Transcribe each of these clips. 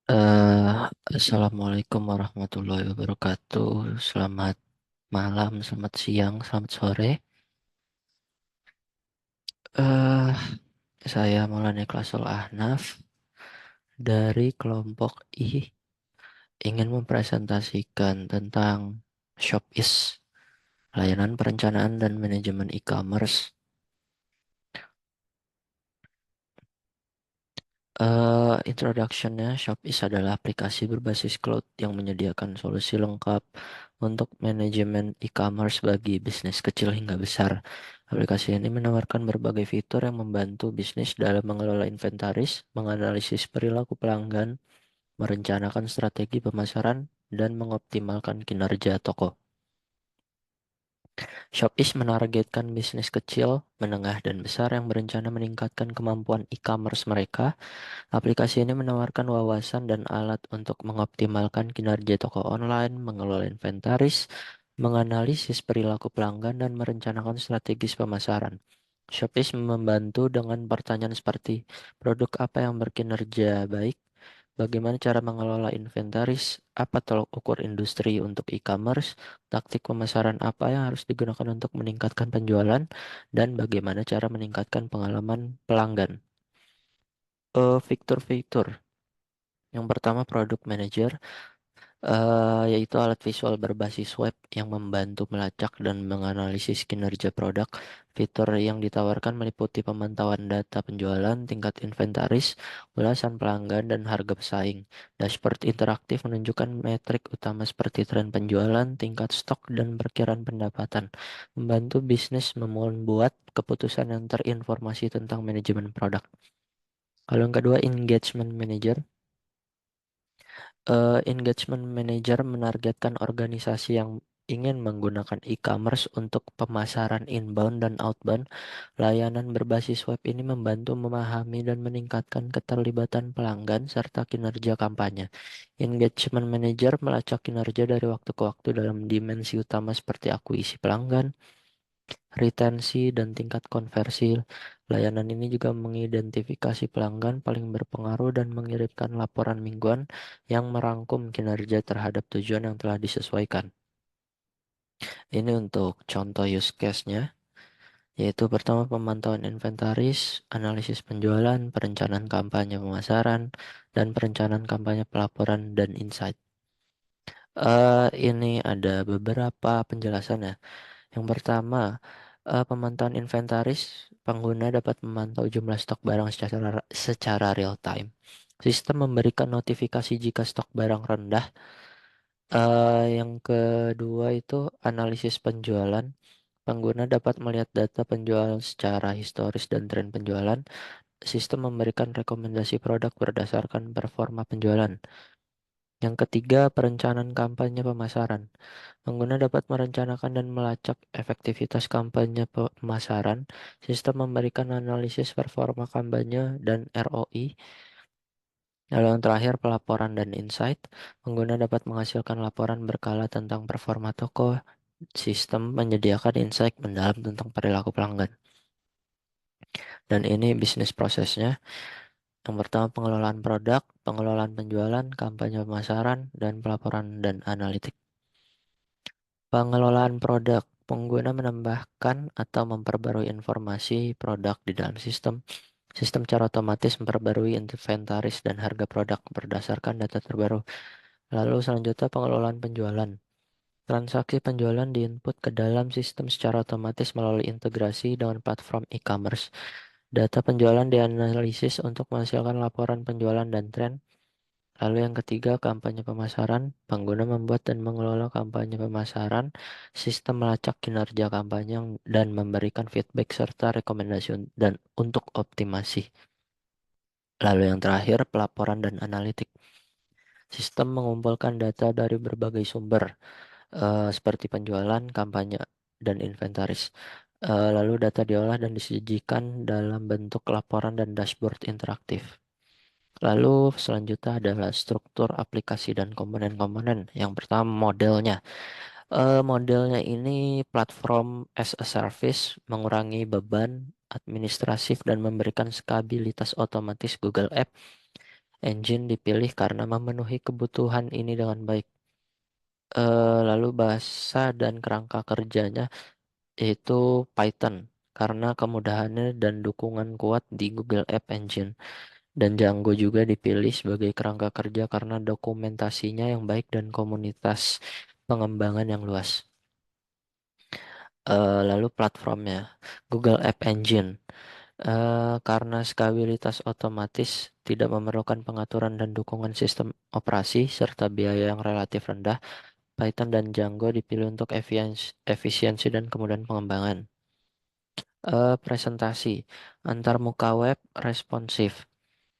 Eh, Assalamualaikum warahmatullahi wabarakatuh. Selamat malam, selamat siang, selamat sore. Eh, saya Maulana Klasul Ahnaf dari kelompok I ingin mempresentasikan tentang Shopis, layanan perencanaan dan manajemen e-commerce. Introduction-nya, Shopee adalah aplikasi berbasis cloud yang menyediakan solusi lengkap untuk manajemen e-commerce bagi bisnis kecil hingga besar. Aplikasi ini menawarkan berbagai fitur yang membantu bisnis dalam mengelola inventaris, menganalisis perilaku pelanggan, merencanakan strategi pemasaran, dan mengoptimalkan kinerja toko. Shopee menargetkan bisnis kecil, menengah, dan besar yang berencana meningkatkan kemampuan e-commerce mereka. Aplikasi ini menawarkan wawasan dan alat untuk mengoptimalkan kinerja toko online, mengelola inventaris, menganalisis perilaku pelanggan, dan merencanakan strategis pemasaran. Shopee membantu dengan pertanyaan seperti produk apa yang berkinerja baik, bagaimana cara mengelola inventaris, apa tolok ukur industri untuk e-commerce, taktik pemasaran apa yang harus digunakan untuk meningkatkan penjualan, dan bagaimana cara meningkatkan pengalaman pelanggan. Fitur-fitur yang pertama product manager, yaitu alat visual berbasis web yang membantu melacak dan menganalisis kinerja produk. Fitur yang ditawarkan meliputi pemantauan data penjualan, tingkat inventaris, ulasan pelanggan, dan harga pesaing. Dashboard interaktif menunjukkan metrik utama seperti tren penjualan, tingkat stok, dan perkiraan pendapatan. Membantu bisnis membuat keputusan yang terinformasi tentang manajemen produk. Kalau yang kedua, engagement manager. Engagement Manager menargetkan organisasi yang ingin menggunakan e-commerce untuk pemasaran inbound dan outbound. Layanan berbasis web ini membantu memahami dan meningkatkan keterlibatan pelanggan serta kinerja kampanye. Engagement Manager melacak kinerja dari waktu ke waktu dalam dimensi utama seperti akuisisi pelanggan, retensi, dan tingkat konversi. Layanan ini juga mengidentifikasi pelanggan paling berpengaruh dan mengirimkan laporan mingguan yang merangkum kinerja terhadap tujuan yang telah disesuaikan. Ini untuk contoh use case-nya, yaitu pertama pemantauan inventaris, analisis penjualan, perencanaan kampanye pemasaran, dan perencanaan kampanye pelaporan dan insight. Ini ada beberapa penjelasan ya. Yang pertama, pemantauan inventaris, pengguna dapat memantau jumlah stok barang secara real time. Sistem memberikan notifikasi jika stok barang rendah. Yang kedua itu analisis penjualan. Pengguna dapat melihat data penjualan secara historis dan tren penjualan. Sistem memberikan rekomendasi produk berdasarkan performa penjualan. Yang ketiga, perencanaan kampanye pemasaran. Pengguna dapat merencanakan dan melacak efektivitas kampanye pemasaran. Sistem memberikan analisis performa kampanye dan ROI. Lalu yang terakhir, pelaporan dan insight. Pengguna dapat menghasilkan laporan berkala tentang performa toko. Sistem menyediakan insight mendalam tentang perilaku pelanggan. Dan ini bisnis prosesnya. Yang pertama, pengelolaan produk, pengelolaan penjualan, kampanye pemasaran, dan pelaporan dan analitik. Pengelolaan produk. Pengguna menambahkan atau memperbarui informasi produk di dalam sistem. Sistem cara otomatis memperbarui inventaris dan harga produk berdasarkan data terbaru. Lalu selanjutnya pengelolaan penjualan. Transaksi penjualan diinput ke dalam sistem secara otomatis melalui integrasi dengan platform e-commerce. Data penjualan dianalisis untuk menghasilkan laporan penjualan dan tren. Lalu yang ketiga, kampanye pemasaran. Pengguna membuat dan mengelola kampanye pemasaran, sistem melacak kinerja kampanye dan memberikan feedback serta rekomendasi dan untuk optimasi. Lalu yang terakhir, pelaporan dan analitik. Sistem mengumpulkan data dari berbagai sumber, seperti penjualan, kampanye, dan inventaris. Lalu data diolah dan disajikan dalam bentuk laporan dan dashboard interaktif. Lalu selanjutnya adalah struktur aplikasi dan komponen-komponen. Yang pertama modelnya. Modelnya ini platform as a service, mengurangi beban administratif dan memberikan skabilitas otomatis Google App. Engine dipilih karena memenuhi kebutuhan ini dengan baik. Lalu bahasa dan kerangka kerjanya yaitu Python karena kemudahannya dan dukungan kuat di Google App Engine. Dan Django juga dipilih sebagai kerangka kerja karena dokumentasinya yang baik dan komunitas pengembangan yang luas. Lalu platformnya Google App Engine. Karena skabilitas otomatis, tidak memerlukan pengaturan dan dukungan sistem operasi, serta biaya yang relatif rendah, Python dan Django dipilih untuk efisiensi dan kemudahan pengembangan. Presentasi antarmuka web responsif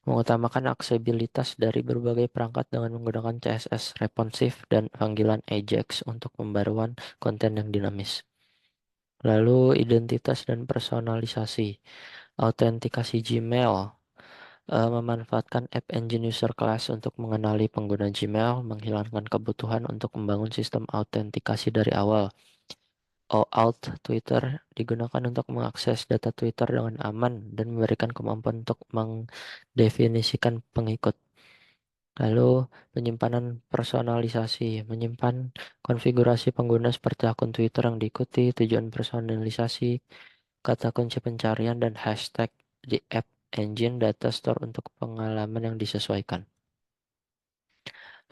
mengutamakan aksesibilitas dari berbagai perangkat dengan menggunakan CSS responsif dan panggilan Ajax untuk pembaruan konten yang dinamis. Lalu identitas dan personalisasi, autentikasi Gmail, memanfaatkan App Engine User Class untuk mengenali pengguna Gmail, menghilangkan kebutuhan untuk membangun sistem autentikasi dari awal. OAuth Twitter digunakan untuk mengakses data Twitter dengan aman dan memberikan kemampuan untuk mendefinisikan pengikut. Lalu penyimpanan personalisasi, menyimpan konfigurasi pengguna seperti akun Twitter yang diikuti, tujuan personalisasi, kata kunci pencarian, dan hashtag di App Engine Data Store untuk pengalaman yang disesuaikan.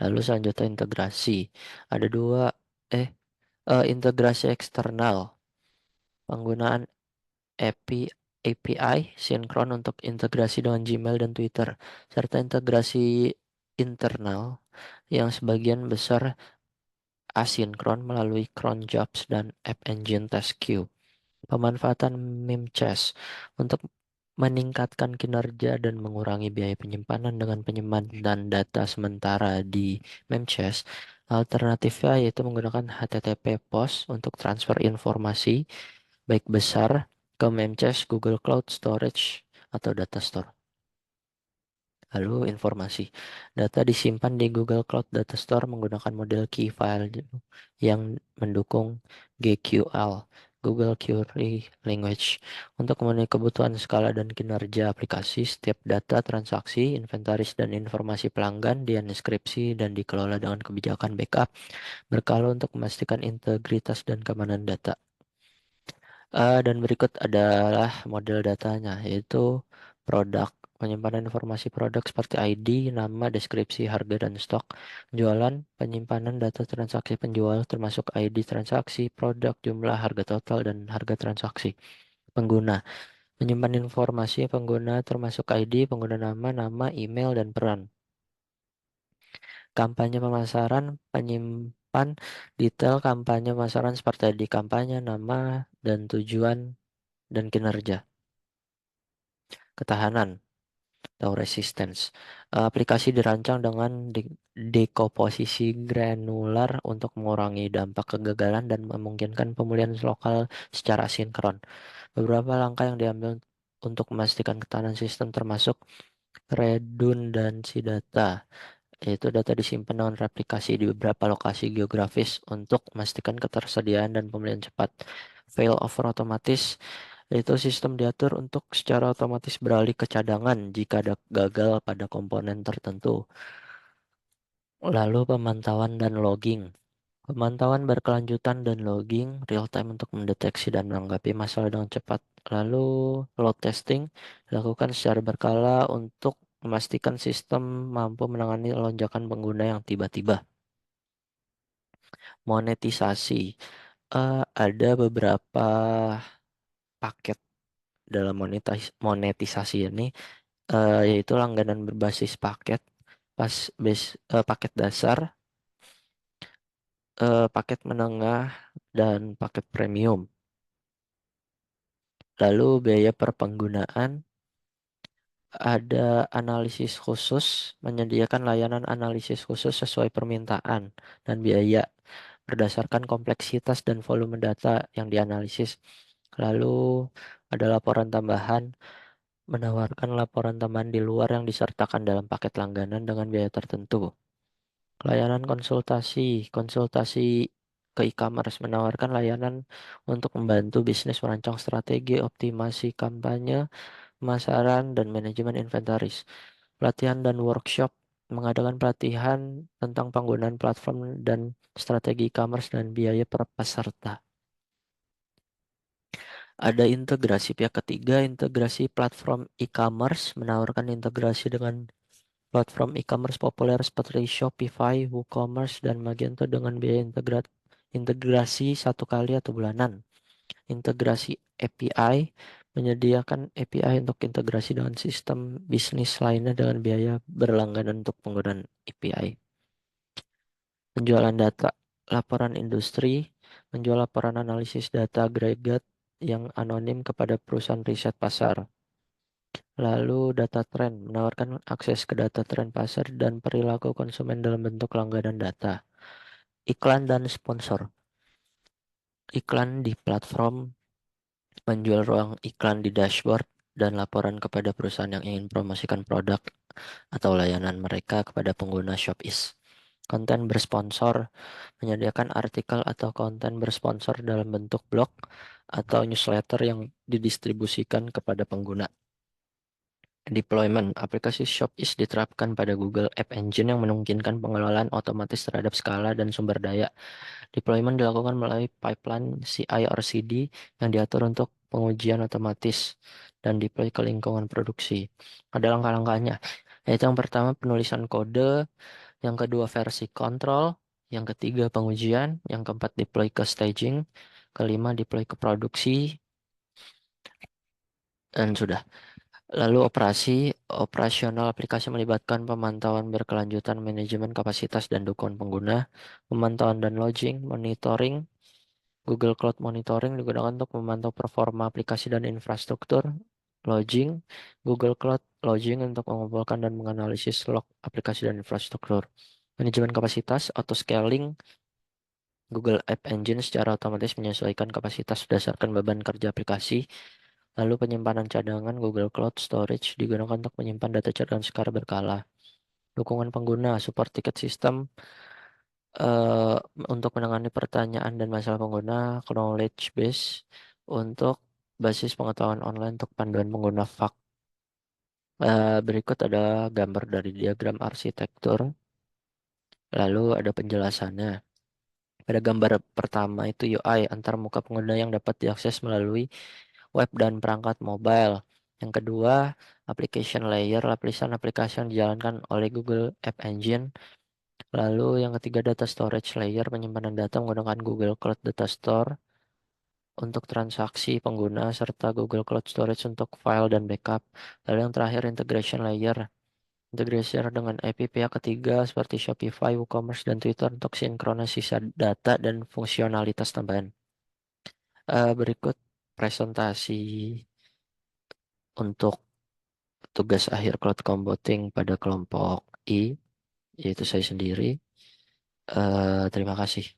Lalu selanjutnya integrasi. Ada dua, eh, integrasi eksternal. Penggunaan API sinkron untuk integrasi dengan Gmail dan Twitter, serta integrasi internal yang sebagian besar asinkron melalui cron jobs dan App Engine Test Queue. Pemanfaatan Memcache untuk meningkatkan kinerja dan mengurangi biaya penyimpanan dengan penyimpanan data sementara di Memcache. Alternatifnya yaitu menggunakan HTTP POST untuk transfer informasi baik besar ke Memcache, Google Cloud Storage, atau Data Store. Lalu informasi. Data disimpan di Google Cloud Data Store menggunakan model key file yang mendukung GQL, Google Query Language. Untuk memenuhi kebutuhan skala dan kinerja aplikasi, setiap data, transaksi, inventaris, dan informasi pelanggan dienkripsi dan dikelola dengan kebijakan backup berkala untuk memastikan integritas dan keamanan data. Dan berikut adalah model datanya, yaitu produk, penyimpanan informasi produk seperti ID, nama, deskripsi, harga, dan stok. Jualan, penyimpanan data transaksi penjual termasuk ID transaksi, produk, jumlah, harga total, dan harga transaksi. Pengguna, menyimpan informasi pengguna termasuk ID, pengguna nama, email, dan peran. Kampanye pemasaran, penyimpan detail kampanye pemasaran seperti ID kampanye, nama, dan tujuan dan kinerja. Ketahanan atau resistance. Aplikasi dirancang dengan dekomposisi granular untuk mengurangi dampak kegagalan dan memungkinkan pemulihan lokal secara sinkron. Beberapa langkah yang diambil untuk memastikan ketahanan sistem termasuk redundansi data, yaitu data disimpan dengan replikasi di beberapa lokasi geografis untuk memastikan ketersediaan dan pemulihan cepat. Failover otomatis, yaitu sistem diatur untuk secara otomatis beralih ke cadangan jika ada gagal pada komponen tertentu. Lalu pemantauan dan logging. Pemantauan berkelanjutan dan logging real time untuk mendeteksi dan menanggapi masalah dengan cepat. Lalu load testing dilakukan secara berkala untuk memastikan sistem mampu menangani lonjakan pengguna yang tiba-tiba. Monetisasi. Ada beberapa paket dalam monetisasi ini, yaitu langganan berbasis paket, paket dasar, paket menengah, dan paket premium. Lalu biaya per penggunaan, ada analisis khusus, menyediakan layanan analisis khusus sesuai permintaan dan biaya berdasarkan kompleksitas dan volume data yang dianalisis. Lalu ada laporan tambahan, menawarkan laporan tambahan di luar yang disertakan dalam paket langganan dengan biaya tertentu. Layanan konsultasi, konsultasi ke e-commerce menawarkan layanan untuk membantu bisnis merancang strategi, optimasi kampanye, pemasaran, dan manajemen inventaris. Pelatihan dan workshop, mengadakan pelatihan tentang penggunaan platform dan strategi e-commerce dan biaya per peserta. Ada integrasi pihak ketiga, integrasi platform e-commerce, menawarkan integrasi dengan platform e-commerce populer seperti Shopify, WooCommerce, dan Magento dengan biaya integrasi satu kali atau bulanan. Integrasi API, menyediakan API untuk integrasi dengan sistem bisnis lainnya dengan biaya berlangganan untuk penggunaan API. Penjualan data, laporan industri, menjual laporan analisis data agregat yang anonim kepada perusahaan riset pasar. Lalu data trend, menawarkan akses ke data tren pasar dan perilaku konsumen dalam bentuk langganan data. Iklan dan sponsor. Iklan di platform, menjual ruang iklan di dashboard dan laporan kepada perusahaan yang ingin promosikan produk atau layanan mereka kepada pengguna Shopee. Konten bersponsor, menyediakan artikel atau konten bersponsor dalam bentuk blog atau newsletter yang didistribusikan kepada pengguna. Deployment, aplikasi Shopee diterapkan pada Google App Engine yang memungkinkan pengelolaan otomatis terhadap skala dan sumber daya. Deployment dilakukan melalui pipeline CI/CD yang diatur untuk pengujian otomatis dan deploy ke lingkungan produksi. Ada langkah-langkahnya, yaitu yang pertama penulisan kode, yang kedua versi kontrol, yang ketiga pengujian, yang keempat deploy ke staging, kelima deploy ke produksi, dan sudah. Lalu operasional aplikasi melibatkan pemantauan berkelanjutan, manajemen kapasitas dan dukungan pengguna, pemantauan dan logging, monitoring. Google Cloud Monitoring digunakan untuk memantau performa aplikasi dan infrastruktur. Logging, Google Cloud Logging untuk mengumpulkan dan menganalisis log aplikasi dan infrastruktur. Manajemen kapasitas, auto scaling, Google App Engine secara otomatis menyesuaikan kapasitas berdasarkan beban kerja aplikasi. Lalu penyimpanan cadangan, Google Cloud Storage digunakan untuk menyimpan data cadangan secara berkala. Dukungan pengguna, support ticket system eh, untuk menangani pertanyaan dan masalah pengguna, knowledge base untuk basis pengetahuan online untuk panduan pengguna FAQ. Berikut ada gambar dari diagram arsitektur, lalu ada penjelasannya. Pada gambar pertama itu UI antar muka pengguna yang dapat diakses melalui web dan perangkat mobile. Yang kedua, application layer, lapisan aplikasi yang dijalankan oleh Google App Engine. Lalu yang ketiga, data storage layer, penyimpanan data menggunakan Google Cloud Data Store untuk transaksi pengguna, serta Google Cloud Storage untuk file dan backup. Lalu yang terakhir, integration layer, integrasi dengan API pihak ketiga seperti Shopify, WooCommerce, dan Twitter untuk sinkronisasi data dan fungsionalitas tambahan. Berikut presentasi untuk tugas akhir cloud computing pada kelompok I, yaitu saya sendiri. Terima kasih.